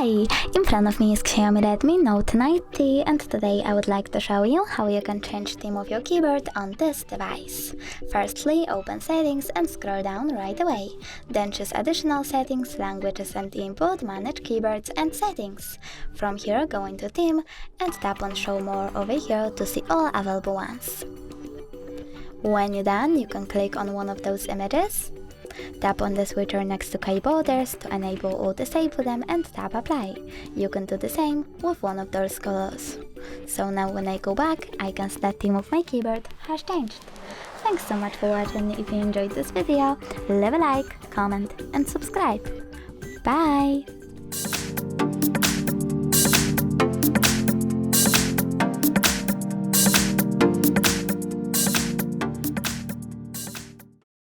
Hi! In front of me is Xiaomi Redmi Note 90 and today I would like to show you how you can change theme of your keyboard on this device. Firstly, open settings and scroll down right away. Then choose additional settings, languages and input, manage keyboards and settings. From here go into theme and tap on show more over here to see all available ones. When you're done, you can click on one of those images. Tap on the switcher next to keyboarders to enable or disable them and tap apply. You can do the same with one of those colors. So now when I go back, I can see that theme of my keyboard has changed. Thanks so much for watching. If you enjoyed this video, leave a like, comment and subscribe. Bye!